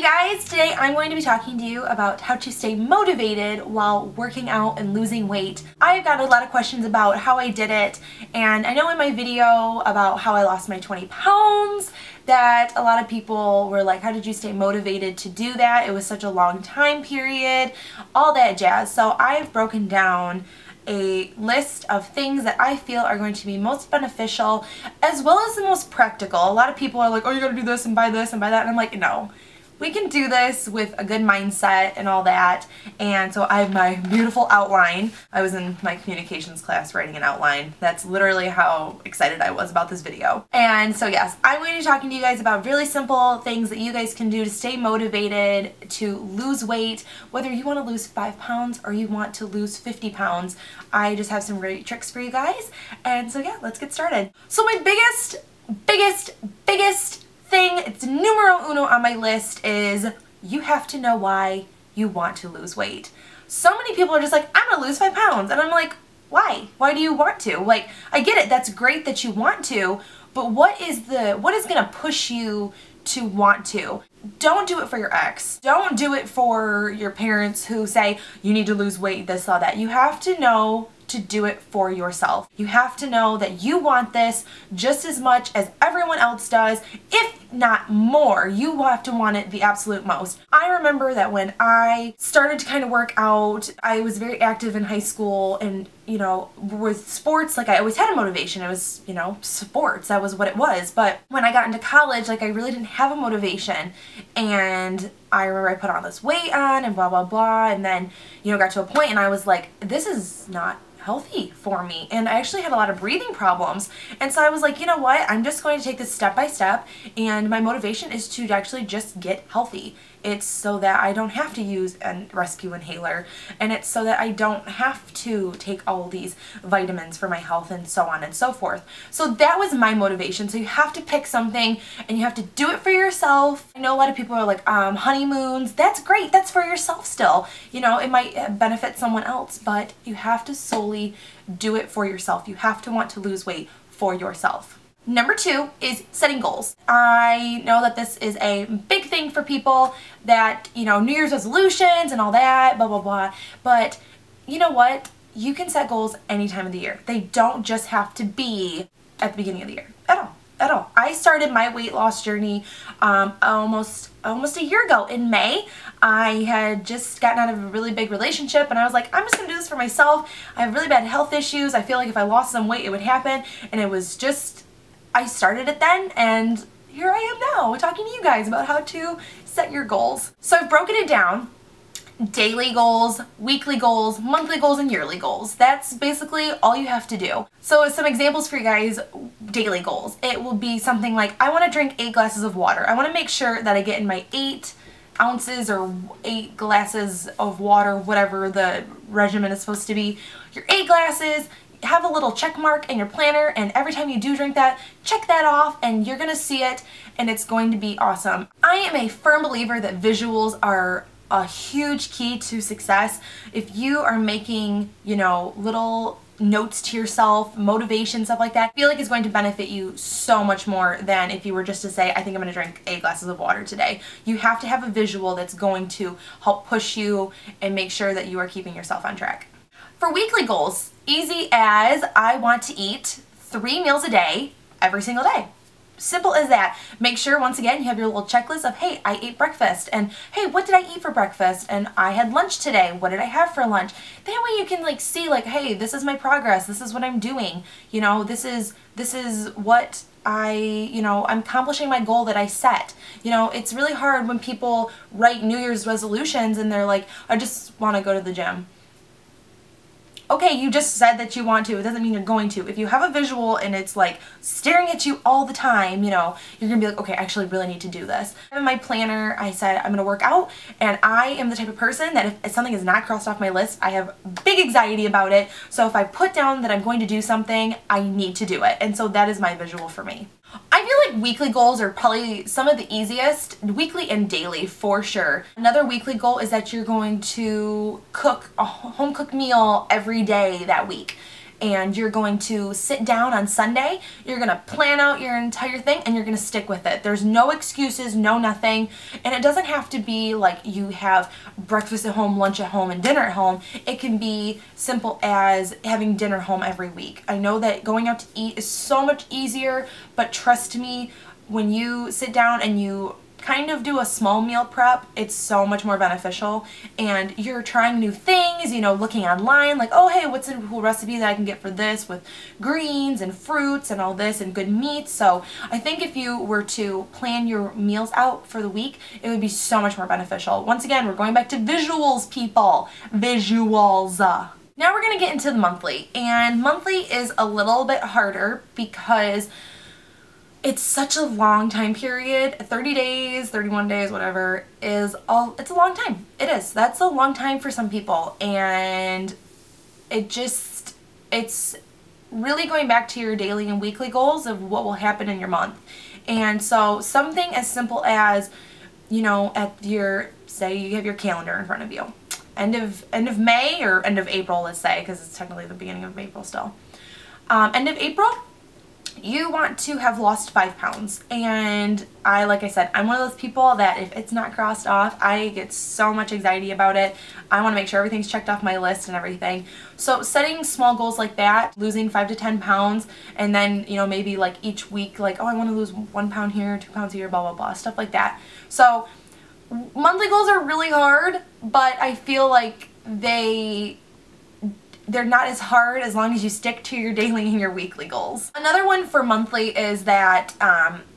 guys, today I'm going to be talking to you about how to stay motivated while working out and losing weight. I've got a lot of questions about how I did it, and I know in my video about how I lost my 20 pounds that a lot of people were like, how did you stay motivated to do that? It was such a long time period, all that jazz. So I've broken down a list of things that I feel are going to be most beneficial as well as the most practical. A lot of people are like, oh, you gotta do this and buy that, and I'm like, no. We can do this with a good mindset and all that. And so I have my beautiful outline. I was in my communications class writing an outline. That's literally how excited I was about this video. And so yes, I'm going to be talking to you guys about really simple things that you guys can do to stay motivated to lose weight, whether you want to lose 5 pounds or you want to lose 50 pounds. I just have some great tricks for you guys. And so yeah, let's get started. So my biggest thing, it's numero uno on my list, is you have to know why you want to lose weight. So many people are just like, I'm gonna lose 5 pounds, and I'm like, why? Why do you want to? Like, I get it, that's great that you want to, but what is gonna push you to want to? Don't do it for your ex. Don't do it for your parents who say you need to lose weight, this, all that. You have to know to do it for yourself. You have to know that you want this just as much as everyone else does, if not more. You have to want it the absolute most. I remember that when I started to kind of work out, I was very active in high school, and you know, with sports, like I always had a motivation. It was, you know, sports, that was what it was. But when I got into college, like I really didn't have a motivation, and I remember I put all this weight on and blah blah blah, and then, you know, got to a point and I was like, this is not healthy for me, and I actually had a lot of breathing problems. And so I was like, you know what, I'm just going to take this step by step, and my motivation is to actually just get healthy. It's so that I don't have to use a rescue inhaler, and it's so that I don't have to take all these vitamins for my health and so on and so forth. So that was my motivation. So you have to pick something and you have to do it for yourself. I know a lot of people are like, honeymoons, that's great, that's for yourself still. You know, it might benefit someone else, but you have to solely do it for yourself. You have to want to lose weight for yourself. Number 2 is setting goals. I know that this is a big thing for people that, you know, New Year's resolutions and all that, blah, blah, blah. But you know what? You can set goals any time of the year. They don't just have to be at the beginning of the year at all. At all. I started my weight loss journey almost a year ago in May. I had just gotten out of a really big relationship, and I was like, I'm just gonna do this for myself. I have really bad health issues. I feel like if I lost some weight it would happen, and it was just, I started it then, and here I am now talking to you guys about how to set your goals. So I've broken it down: daily goals, weekly goals, monthly goals, and yearly goals. That's basically all you have to do. So some examples for you guys: daily goals. It will be something like, I want to drink 8 glasses of water. I want to make sure that I get in my 8 ounces or 8 glasses of water, whatever the regimen is supposed to be. Your 8 glasses, have a little check mark in your planner, and every time you do drink that, check that off, and you're gonna see it, and it's going to be awesome. I am a firm believer that visuals are a huge key to success. If you are making, you know, little notes to yourself, motivation, stuff like that, I feel like it's going to benefit you so much more than if you were just to say, I think I'm going to drink 8 glasses of water today. You have to have a visual that's going to help push you and make sure that you are keeping yourself on track. For weekly goals, easy as, I want to eat 3 meals a day every single day. Simple as that. Make sure, once again, you have your little checklist of, hey, I ate breakfast, and hey, what did I eat for breakfast, and I had lunch today, what did I have for lunch? That way you can like see, like, hey, this is my progress, this is what I'm doing, you know, this is what I'm accomplishing my goal that I set. You know, it's really hard when people write New Year's resolutions and they're like, I just want to go to the gym. Okay, you just said that you want to. It doesn't mean you're going to. If you have a visual and it's like staring at you all the time, you know, you're gonna be like, okay, I actually really need to do this. In my planner, I said I'm gonna work out, and I am the type of person that if something is not crossed off my list, I have big anxiety about it. So if I put down that I'm going to do something, I need to do it. And so that is my visual for me. I feel like weekly goals are probably some of the easiest, weekly and daily for sure. Another weekly goal is that you're going to cook a home cooked meal every day that week. and you're going to sit down on Sunday, you're going to plan out your entire thing, and you're going to stick with it. There's no excuses, no nothing, and it doesn't have to be like you have breakfast at home, lunch at home, and dinner at home. It can be simple as having dinner home every week. I know that going out to eat is so much easier, but trust me, when you sit down and you kind of do a small meal prep, it's so much more beneficial, and you're trying new things, you know, looking online like, oh hey, what's a cool recipe that I can get for this with greens and fruits and all this and good meats. So I think if you were to plan your meals out for the week, it would be so much more beneficial. Once again, we're going back to visuals, people. Visuals. Now we're going to get into the monthly, and monthly is a little bit harder because it's such a long time period. 30 days, 31 days, whatever, it's a long time. It is. That's a long time for some people, and it's really going back to your daily and weekly goals of what will happen in your month. And so something as simple as, you know, at your, say you have your calendar in front of you, end of May or end of April, let's say, because it's technically the beginning of April still. End of April, you want to have lost 5 pounds, and like I said, I'm one of those people that if it's not crossed off, I get so much anxiety about it. I want to make sure everything's checked off my list and everything. So setting small goals like that, losing 5 to 10 pounds, and then, you know, maybe like each week, like, oh, I want to lose 1 pound here, 2 pounds here, blah, blah, blah, stuff like that. So monthly goals are really hard, but I feel like they're not as hard as long as you stick to your daily and your weekly goals. Another one for monthly is that,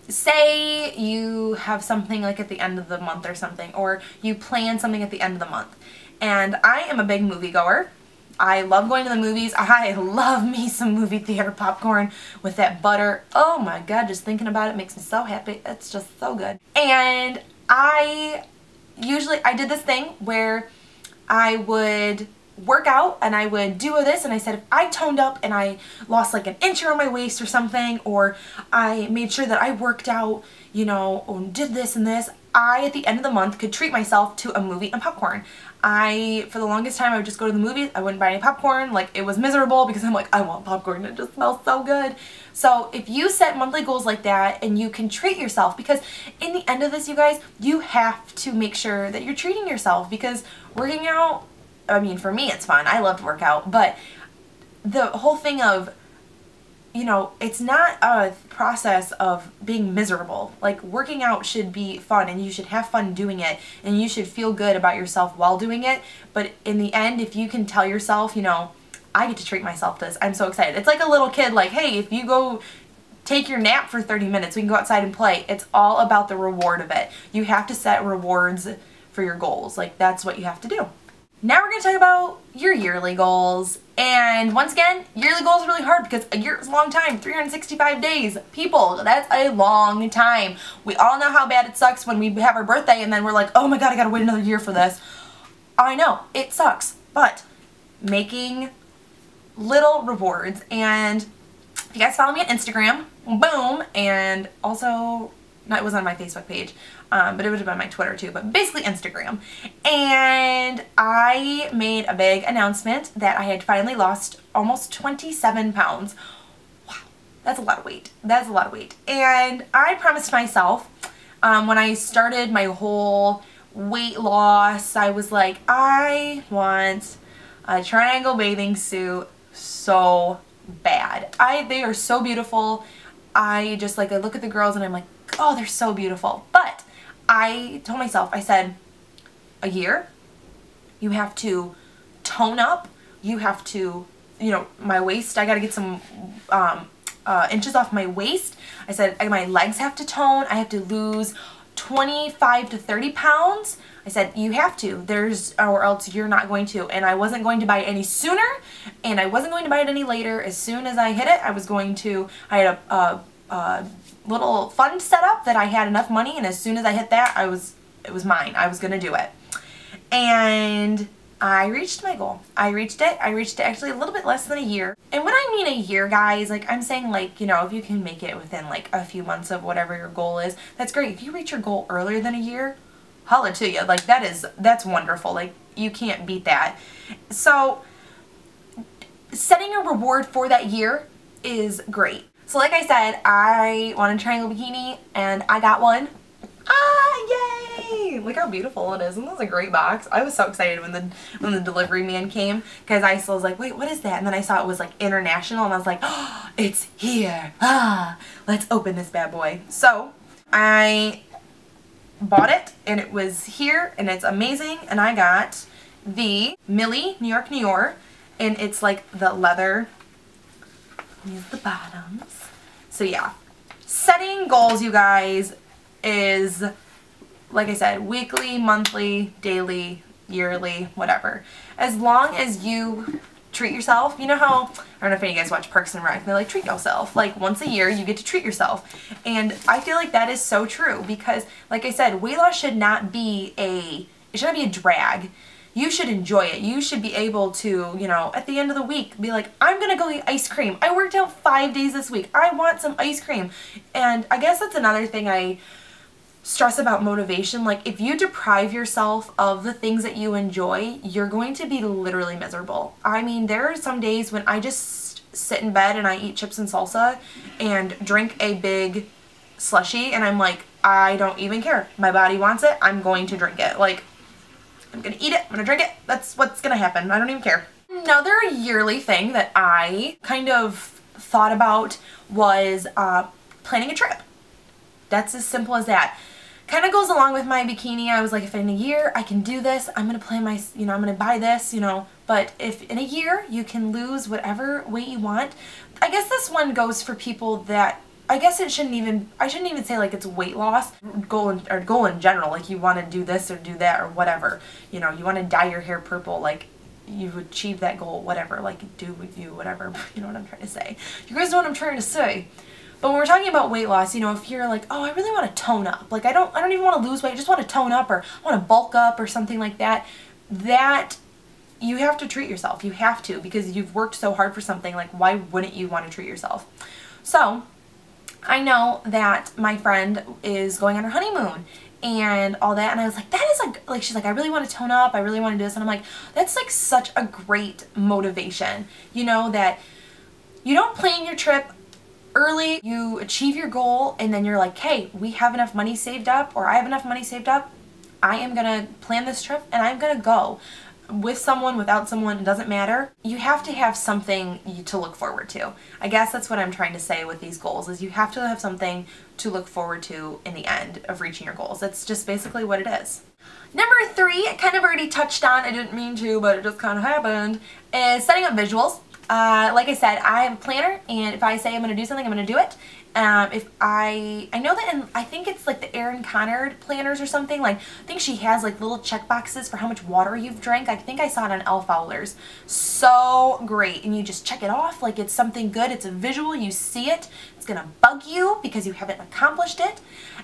say you have something like at the end of the month or something, or you plan something at the end of the month. And I am a big moviegoer. I love going to the movies. I love me some movie theater popcorn with that butter. Oh my god, just thinking about it makes me so happy. It's just so good. And I did this thing where I would work out and I would do this, and I said if I toned up and I lost like an inch on my waist or something, or I made sure that I worked out, you know, and did this and this, I at the end of the month could treat myself to a movie and popcorn. For the longest time, I would just go to the movies. I wouldn't buy any popcorn. Like, it was miserable because I'm like, I want popcorn. It just smells so good. So if you set monthly goals like that and you can treat yourself, because in the end of this, you guys, you have to make sure that you're treating yourself, because working out, I mean, for me, it's fun. I love to work out, but the whole thing of, you know, it's not a process of being miserable. Like, working out should be fun, and you should have fun doing it, and you should feel good about yourself while doing it. But in the end, if you can tell yourself, you know, I get to treat myself to this, I'm so excited. It's like a little kid, like, hey, if you go take your nap for 30 minutes, we can go outside and play. It's all about the reward of it. You have to set rewards for your goals. Like, that's what you have to do. Now we're going to talk about your yearly goals. And once again, yearly goals are really hard because a year is a long time, 365 days. People, that's a long time. We all know how bad it sucks when we have our birthday and then we're like, oh my god, I gotta wait another year for this. I know, it sucks, but making little rewards. And if you guys follow me on Instagram, boom, and also, no, it was on my Facebook page, but it would have been my Twitter too, but basically Instagram. And I made a big announcement that I had finally lost almost 27 pounds. Wow, that's a lot of weight. That's a lot of weight. And I promised myself, when I started my whole weight loss, I was like, I want a triangle bathing suit so bad. They are so beautiful. I just like, I look at the girls and I'm like, oh, they're so beautiful. But I told myself, I said, a year, you have to tone up, you have to, you know, my waist, I gotta get some inches off my waist. I said, my legs have to tone, I have to lose 25 to 30 pounds. I said, you have to, or else you're not going to. And I wasn't going to buy it any sooner, and I wasn't going to buy it any later. As soon as I hit it, I had a little fund set up that I had enough money, and as soon as I hit that, it was mine. I was gonna do it. And I reached my goal. I reached it actually a little bit less than a year. And when I mean a year, guys, like, I'm saying, like, you know, if you can make it within like a few months of whatever your goal is, that's great. If you reach your goal earlier than a year, holla to you. Like, that's wonderful. Like, you can't beat that. So setting a reward for that year is great. So like I said, I want a triangle bikini and I got one. Ah, yay! Look how beautiful it is. Isn't this a great box? I was so excited when the delivery man came because I still was like, wait, what is that? And then I saw it was like international and I was like, oh, it's here. Ah, let's open this bad boy. So I bought it and it was here and it's amazing, and I got the Millie New York New York, and it's like the leather. These are the bottoms. So yeah, setting goals, you guys, is, like I said, weekly, monthly, daily, yearly, whatever. As long as you treat yourself. You know how, I don't know if any of you guys watch Parks and Rec, they're like, treat yourself. Like, once a year, you get to treat yourself. And I feel like that is so true because, like I said, weight loss should not be it should not be a drag. You should enjoy it. You should be able to, you know, at the end of the week, be like, I'm gonna go eat ice cream. I worked out 5 days this week. I want some ice cream. And I guess that's another thing I stress about motivation. Like, if you deprive yourself of the things that you enjoy, you're going to be literally miserable. I mean, there are some days when I just sit in bed and I eat chips and salsa and drink a big slushie and I'm like, I don't even care. My body wants it. I'm going to drink it. Like, I'm gonna eat it. I'm gonna drink it. That's what's gonna happen. I don't even care. Another yearly thing that I kind of thought about was planning a trip. That's as simple as that. Kind of goes along with my bikini. I was like, if in a year I can do this, I'm going to plan my, you know, I'm going to buy this, you know. But if in a year you can lose whatever weight you want, I guess this one goes for people that, I guess I shouldn't even say like it's weight loss goal in general. Like, you want to do this or do that or whatever. You know, you want to dye your hair purple, like you've achieved that goal, whatever. Like, do with you, whatever. You know what I'm trying to say. You guys know what I'm trying to say. But when we're talking about weight loss, you know, if you're like, oh, I really want to tone up, like I don't even want to lose weight, I just want to tone up, or I want to bulk up or something like that, that you have to treat yourself. You have to, because you've worked so hard for something. Like, why wouldn't you want to treat yourself? So I know that my friend is going on her honeymoon and all that, and I was like, that is like she's like, I really want to tone up, I really want to do this, and I'm like, that's like such a great motivation, you know, that you don't plan your trip early, you achieve your goal, and then you're like, hey, we have enough money saved up, or I have enough money saved up, I am gonna plan this trip and I'm gonna go. With someone, without someone, it doesn't matter. You have to have something to look forward to. I guess that's what I'm trying to say with these goals, is you have to have something to look forward to in the end of reaching your goals. That's just basically what it is. Number 3, I kind of already touched on, I didn't mean to, but it just kind of happened, is setting up visuals. Like I said, I have a planner, and if I say I'm going to do something, I'm going to do it. If I know that I think it's like the Erin Connard planners or something, like I think she has like little check boxes for how much water you've drank. I think I saw it on Elle Fowler's. So great. And you just check it off like it's something good. It's a visual. You see it. It's going to bug you because you haven't accomplished it.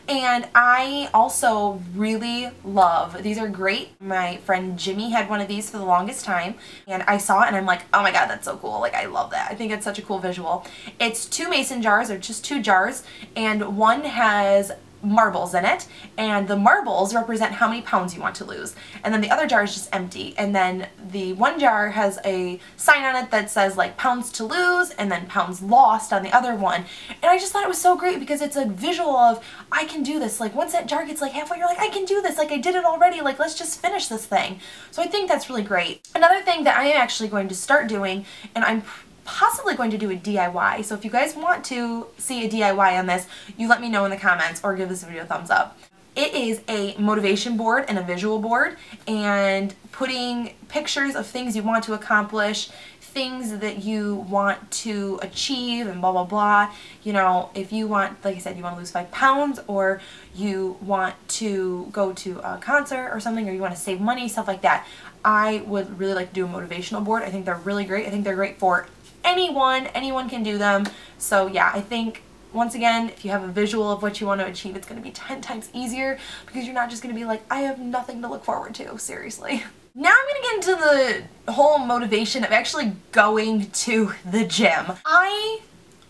And I also really love, these are great. My friend Jimmy had one of these for the longest time, and I saw it and I'm like, oh my god, that's so cool. Like, I love that. I think it's such a cool visual. It's 2 mason jars, or just 2 jars, and one has marbles in it, and the marbles represent how many pounds you want to lose, and then the other jar is just empty, and then the one jar has a sign on it that says like pounds to lose and then pounds lost on the other one. And I just thought it was so great because it's a visual of, I can do this. Like, once that jar gets like halfway, you're like, I can do this, like I did it already, like let's just finish this thing. So I think that's really great. Another thing that I am actually going to start doing, and I'm possibly going to do a DIY. So if you guys want to see a DIY on this, you let me know in the comments or give this video a thumbs up. It is a motivation board and a visual board, and putting pictures of things you want to accomplish, things that you want to achieve, and blah blah blah. You know, if you want, like I said, you want to lose 5 pounds, or you want to go to a concert or something, or you want to save money, stuff like that. I would really like to do a motivational board. I think they're really great. I think they're great for anyone can do them. So yeah, I think, once again, if you have a visual of what you want to achieve, it's going to be 10 times easier, because you're not just going to be like, I have nothing to look forward to. Seriously. Now I'm going to get into the whole motivation of actually going to the gym.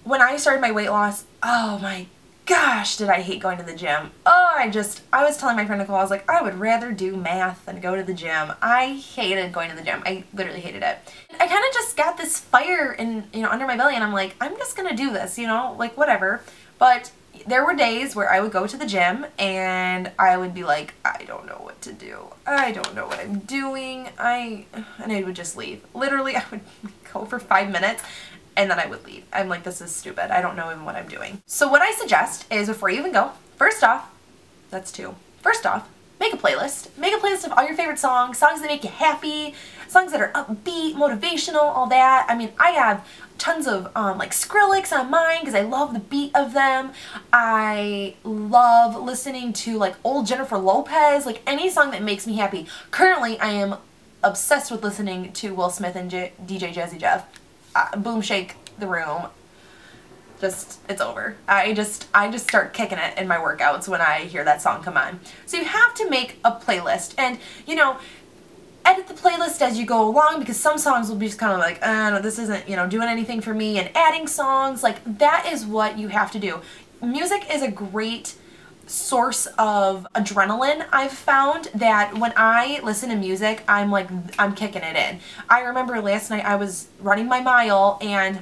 When I started my weight loss, oh my gosh, did I hate going to the gym. Oh, I was telling my friend Nicole, I was like, I would rather do math than go to the gym. I hated going to the gym. I literally hated it. I kind of just got this fire in, under my belly, and I'm like, I'm just gonna do this, like whatever. But there were days where I would go to the gym and I would be like, I don't know what to do. I don't know what I'm doing. And I would just leave. Literally, I would go for 5 minutes and then I would leave. I'm like, this is stupid. I don't know even what I'm doing. So what I suggest is, before you even go, first off, that's two. First off, make a playlist. Make a playlist of all your favorite songs that make you happy, songs that are upbeat, motivational, all that. I mean, I have tons of like Skrillex on mine because I love the beat of them. I love listening to like old Jennifer Lopez, like any song that makes me happy. Currently, I am obsessed with listening to Will Smith and DJ Jazzy Jeff. Boom Shake the Room. It's over. I just start kicking it in my workouts when I hear that song come on. So you have to make a playlist, and edit the playlist as you go along, because some songs will be just kind of like, no, this isn't, doing anything for me, and adding songs, like, that is what you have to do. Music is a great source of adrenaline. I've found that when I listen to music, I'm kicking it in. I remember last night I was running my mile and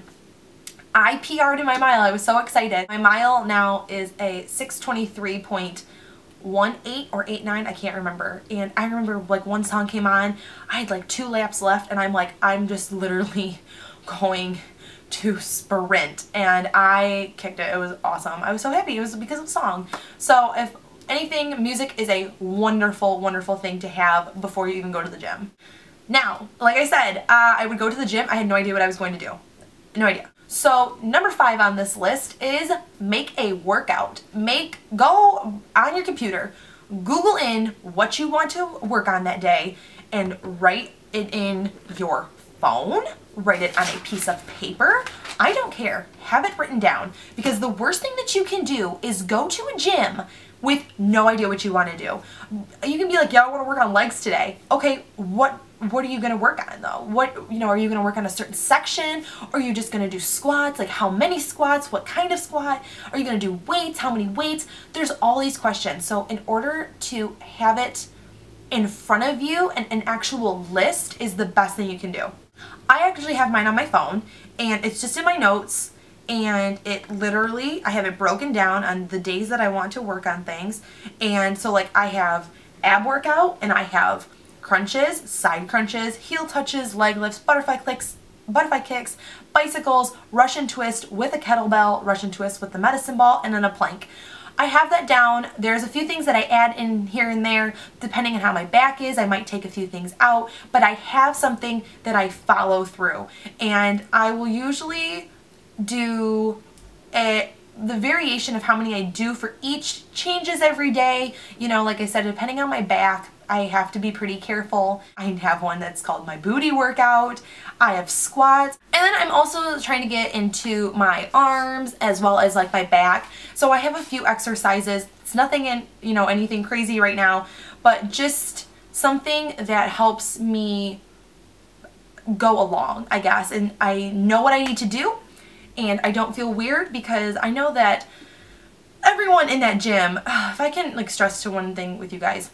I PR'd in my mile. I was so excited. My mile now is a 6:23.18 or 89, I can't remember. And I remember like one song came on, I had like 2 laps left, and I'm like, I'm just literally going to sprint, and I kicked it. It was awesome. I was so happy. It was because of the song. So if anything, music is a wonderful, wonderful thing to have before you even go to the gym. Now, like I said, I would go to the gym. I had no idea what I was going to do. No idea. So number 5 on this list is make a workout. Go on your computer, Google in what you want to work on that day, and write it in your phone, write it on a piece of paper. I don't care. Have it written down, because the worst thing that you can do is go to a gym with no idea what you want to do. You can be like, yeah, I want to work on legs today. Okay, what are you going to work on though? Are you going to work on a certain section? Or are you just going to do squats? Like how many squats? What kind of squat? Are you going to do weights? How many weights? There's all these questions. So in order to have it in front of you, and an actual list is the best thing you can do. I actually have mine on my phone, and it's just in my notes, and it literally, I have it broken down on the days that I want to work on things. And so like I have ab workout, and I have crunches, side crunches, heel touches, leg lifts, butterfly kicks, bicycles, Russian twist with a kettlebell, Russian twist with the medicine ball, and then a plank. I have that down. There's a few things that I add in here and there depending on how my back is. I might take a few things out, but I have something that I follow through, and I will usually do the variation of how many I do for each changes every day. Like I said, depending on my back, I have to be pretty careful. I have one that's called my booty workout. I have squats. And then I'm also trying to get into my arms as well as like my back. So I have a few exercises. It's nothing in, anything crazy right now, but just something that helps me go along, I guess. And I know what I need to do, and I don't feel weird, because I know that everyone in that gym, if I can like stress to one thing with you guys,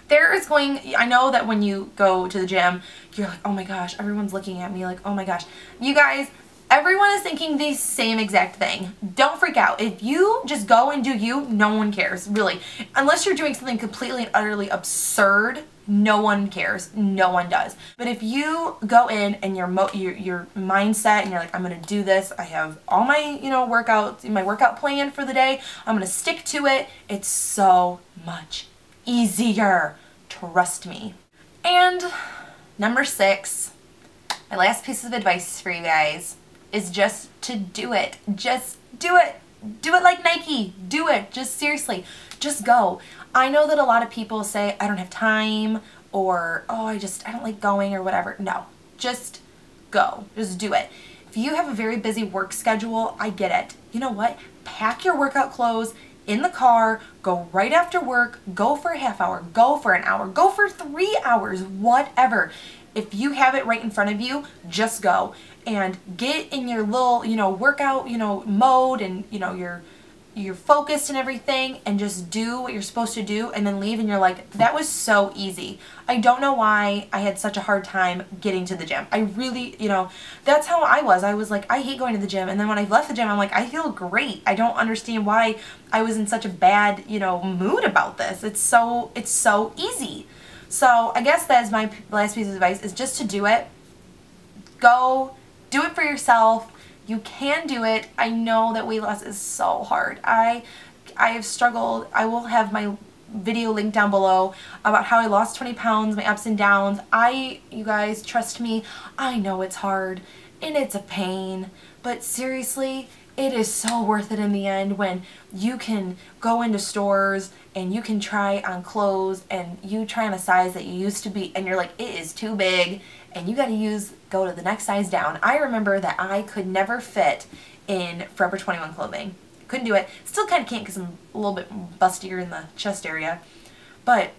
I know that when you go to the gym, you're like, oh my gosh, everyone's looking at me like, oh my gosh. You guys, everyone is thinking the same exact thing. Don't freak out. If you just go and do you, no one cares, really. Unless you're doing something completely and utterly absurd, no one cares. No one does. But if you go in and your mindset, and you're like, I'm going to do this. I have all my, my workout plan for the day. I'm going to stick to it. It's so much easier. Trust me. And number 6, my last piece of advice for you guys is just to do it. Just do it. Do it like Nike. Do it. Just seriously. Just go. I know that a lot of people say, I don't have time, or, oh, I don't like going, or whatever. No. Just go. Just do it. If you have a very busy work schedule, I get it. You know what? Pack your workout clothes in the car, go right after work, go for a half hour, go for an hour, go for 3 hours, whatever. If you have it right in front of you, just go and get in your little, workout, mode, and, your you're focused and everything and just do what you're supposed to do and then leave and you're like, that was so easy. I don't know why I had such a hard time getting to the gym. I really, you know, that's how I was. I was like, I hate going to the gym. And then when I left the gym, I'm like, I feel great. I don't understand why I was in such a bad, you know, mood about this. It's so easy. So I guess that is my last piece of advice, is just to do it. Go do it for yourself. You can do it. I know that weight loss is so hard. I have struggled. I will have my video linked down below about how I lost 20 pounds, my ups and downs. You guys, trust me, I know it's hard and it's a pain, but seriously, it is so worth it in the end when you can go into stores and you can try on clothes and you try on a size that you used to be and you're like, it is too big, and you got to go to the next size down. I remember that I could never fit in Forever 21 clothing. Couldn't do it. Still kind of can't because I'm a little bit bustier in the chest area. But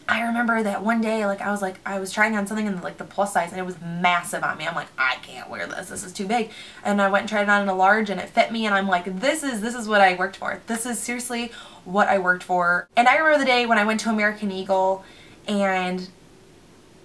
I remember that one day, like I was trying on something in like the plus size and it was massive on me. I'm like, I can't wear this. This is too big. And I went and tried it on in a large and it fit me and I'm like, this is what I worked for. This is seriously what I worked for. And I remember the day when I went to American Eagle, and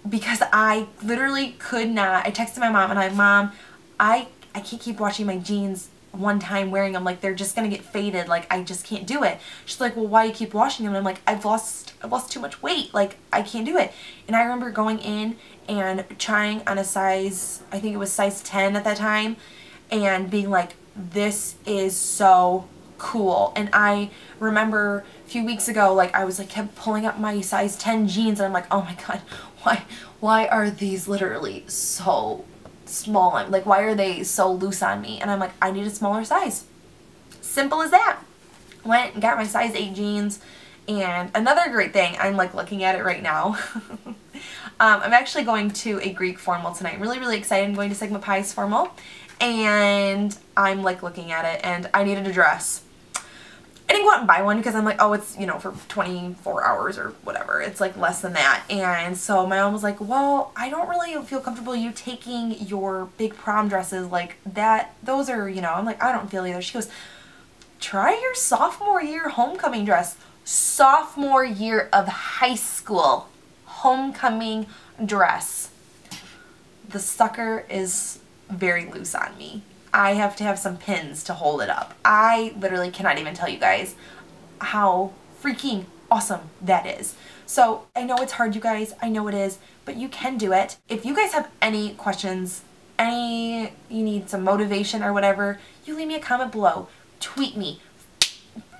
because I literally could not, I texted my mom and I'm, Mom, I can't keep washing my jeans one time wearing them, like they're just gonna get faded, like I just can't do it. She's like, well, why do you keep washing them? And I'm like, I've lost too much weight, like I can't do it. And I remember going in and trying on a size, I think it was size 10 at that time, and being like, this is so cool. And I remember a few weeks ago, like I was like kept pulling up my size 10 jeans and I'm like, oh my god, why are these literally so small? I'm like, why are they so loose on me? And I'm like, I need a smaller size. Simple as that. Went and got my size 8 jeans. And another great thing, I'm like looking at it right now. I'm actually going to a Greek formal tonight. I'm really excited. I'm going to Sigma Pi's formal. And I'm like looking at it and I needed a dress. I didn't go out and buy one because I'm like, oh, it's, you know, for 24 hours or whatever. It's like less than that. And so my mom was like, well, I don't really feel comfortable you taking your big prom dresses like that. Those are, you know, I'm like, I don't feel either. She goes, try your sophomore year homecoming dress. Sophomore year of high school homecoming dress. The sucker is very loose on me. I have to have some pins to hold it up. I literally cannot even tell you guys how freaking awesome that is. So I know it's hard, you guys. I know it is, but you can do it. If you guys have any questions, you need some motivation or whatever, you leave me a comment below. Tweet me.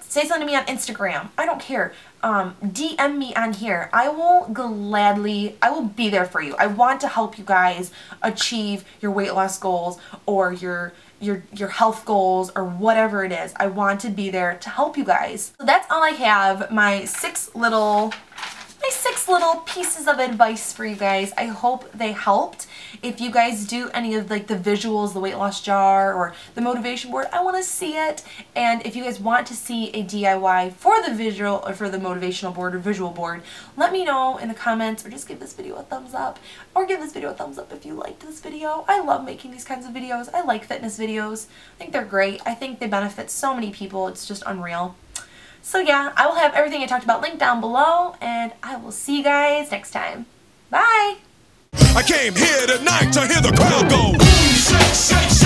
Say something to me on Instagram. I don't care. DM me on here. I will be there for you. I want to help you guys achieve your weight loss goals or your health goals or whatever it is. I want to be there to help you guys. So that's all I have. My six little pieces of advice for you guys. I hope they helped. If you guys do any of like the visuals, the weight loss jar or the motivation board, I want to see it. And if you guys want to see a DIY for the visual or for the motivational board or visual board, let me know in the comments or just give this video a thumbs up, or give this video a thumbs up if you liked this video. I love making these kinds of videos. I like fitness videos. I think they're great. I think they benefit so many people. It's just unreal. So yeah, I will have everything I talked about linked down below, and I will see you guys next time. Bye! I came here tonight to hear the crowd go boom, shake, shake, shake.